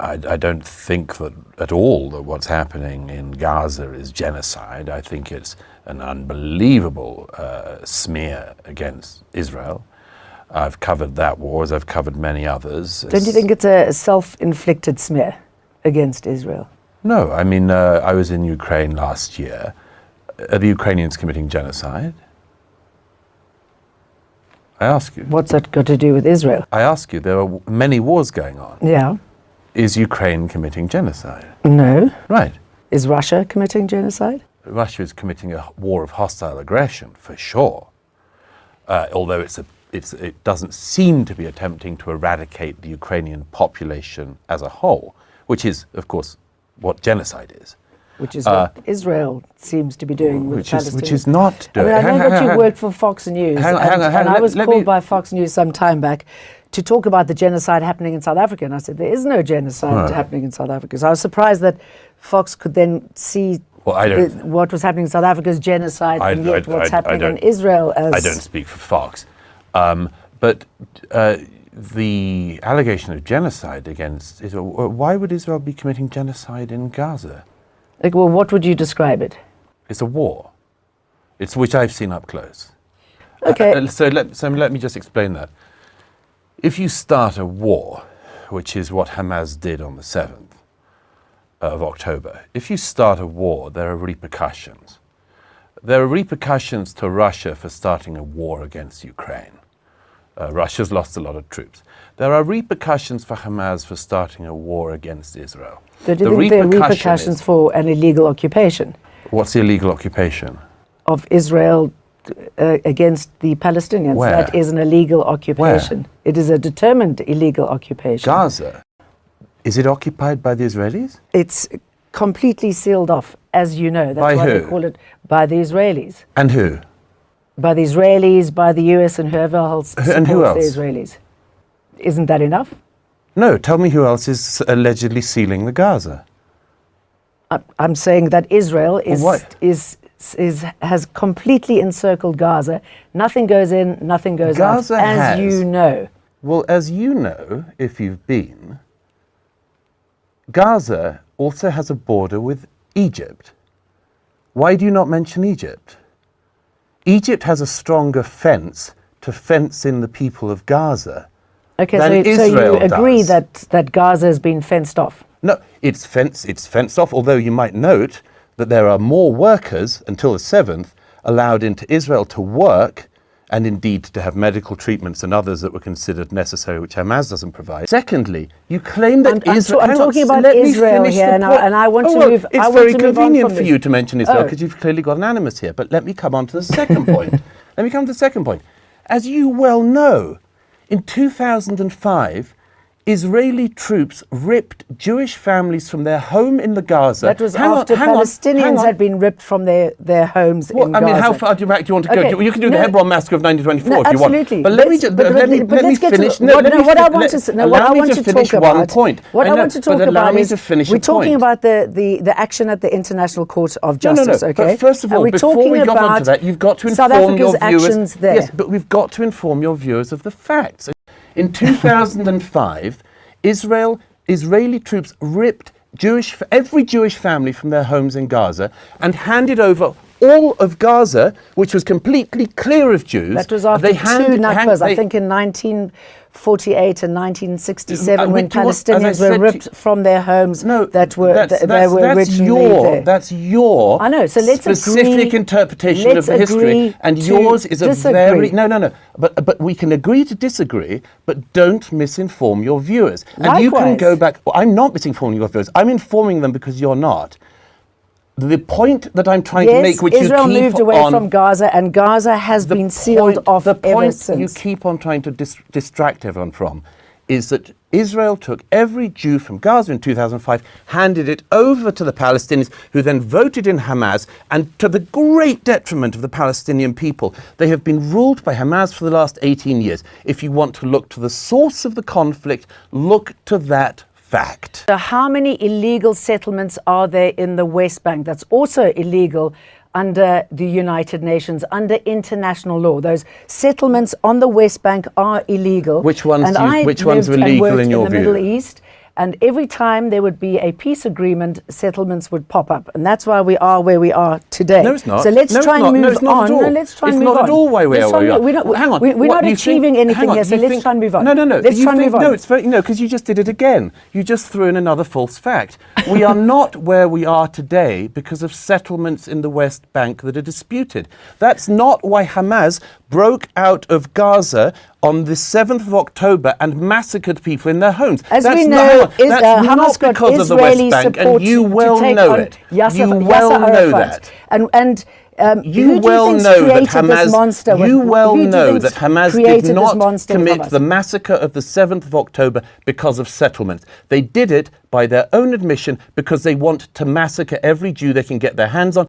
I don't think that at all that what's happening in Gaza is genocide. I think it's an unbelievable smear against Israel. I've covered that war, as I've covered many others. Don't you think it's a self-inflicted smear against Israel? No, I mean, I was in Ukraine last year. Are the Ukrainians committing genocide? I ask you. What's that got to do with Israel? I ask you, there are many wars going on. Yeah. Is Ukraine committing genocide? No. Right. Is Russia committing genocide? Russia is committing a war of hostile aggression, for sure. Although it doesn't seem to be attempting to eradicate the Ukrainian population as a whole, which is, of course, what genocide is. Which is what Israel seems to be doing with Palestinians. Which is not doing. I know that you worked for Fox News, and I was called by Fox News some time back to talk about the genocide happening in South Africa, and I said there is no genocide happening in South Africa. So I was surprised that Fox could then see what was happening in South Africa as genocide, and yet what's happening in Israel as... I don't speak for Fox. But the allegation of genocide against Israel, why would Israel be committing genocide in Gaza? Like, well, what would you describe it? It's a war. It's which I've seen up close. Okay. So let me just explain that. If you start a war, which is what Hamas did on the 7th of October, if you start a war, there are repercussions. There are repercussions to Russia for starting a war against Ukraine. Russia's lost a lot of troops. There are repercussions for Hamas for starting a war against Israel. So do you think there are repercussions for an illegal occupation? What's the illegal occupation? Of Israel against the Palestinians. Where? That is an illegal occupation. Where? It is a determined illegal occupation. Gaza? Is it occupied by the Israelis? It's completely sealed off, as you know. That's by why who? they call it by the Israelis. And who? By the Israelis, by the US, and whoever else supports and who else? The Israelis. Isn't that enough? No, tell me who else is allegedly sealing the Gaza. I'm saying that Israel has completely encircled Gaza. Nothing goes in, nothing goes Gaza out, as you know. Well, as you know, if you've been, Gaza also has a border with Egypt. Why do you not mention Egypt? Egypt has a stronger fence to fence in the people of Gaza. Okay, than so you agree does. that Gaza has been fenced off? No, it's fenced off, although you might note that there are more workers until the 7th allowed into Israel to work and indeed to have medical treatments and others that were considered necessary, which Hamas doesn't provide. Secondly, you claim that Israel... I'm talking about Israel here, and I want to move... It's very convenient for you to mention Israel, because you've clearly got an animus here. But let me come on to the second point. Let me come to the second point. As you well know, in 2005, Israeli troops ripped Jewish families from their home in the Gaza. That was after Palestinians had been ripped from their homes in Gaza. I mean, how far back do you want to go? You can do the Hebron massacre of 1924 if you want. Absolutely. But let me finish. What I want to talk about. What I want to talk about is we're talking about the action at the International Court of Justice. Okay. But first of all, before we go on to that, you've got to inform your viewers. Yes, but we've got to inform your viewers of the facts. In 2005, Israeli troops ripped every Jewish family from their homes in Gaza and handed over all of Gaza, which was completely clear of Jews. That was after two Nakbas, I think in 1948 and 1967, when Palestinians were ripped from their homes that were originally there. That's your I know, so let's specific interpretation of the history, and yours is a very... No. But we can agree to disagree, but don't misinform your viewers. And Likewise. You can go back... Well, I'm not misinforming your viewers. I'm informing them because you're not. The point that I'm trying to make, which Israel moved away from Gaza, and Gaza has been sealed off ever since. The point you keep on trying to distract everyone from is that Israel took every Jew from Gaza in 2005, handed it over to the Palestinians, who then voted in Hamas, and to the great detriment of the Palestinian people, they have been ruled by Hamas for the last 18 years. If you want to look to the source of the conflict, look to that fact. So how many illegal settlements are there in the West Bank that's also illegal under the United Nations, under international law? Those settlements on the West Bank are illegal. Which ones were legal in your view? In the Middle East, And every time there would be a peace agreement, settlements would pop up. And that's why we are where we are today. No, it's not. So let's No, try it's and not. No, move it's not on. at all. No, let's try and It's move on. not at all where we Let's are. try and Where we move- are. Hang on. We're not achieving anything here, so let's try and move on. No. Let's try and move on. No, it's very, no, because you just did it again. You just threw in another false fact. We are not where we are today because of settlements in the West Bank that are disputed. That's not why Hamas broke out of Gaza on the 7th of October and massacred people in their homes. As that's we not, know, that's Hamas not got because of the Israeli West Bank, support and you well to take know on it. Yasser, You well Yasser know Arafat. that. You well know that Hamas. You well know that Hamas did created this not monster with commit Hamas? the massacre of the 7th of October because of settlements. They did it by their own admission because they want to massacre every Jew they can get their hands on.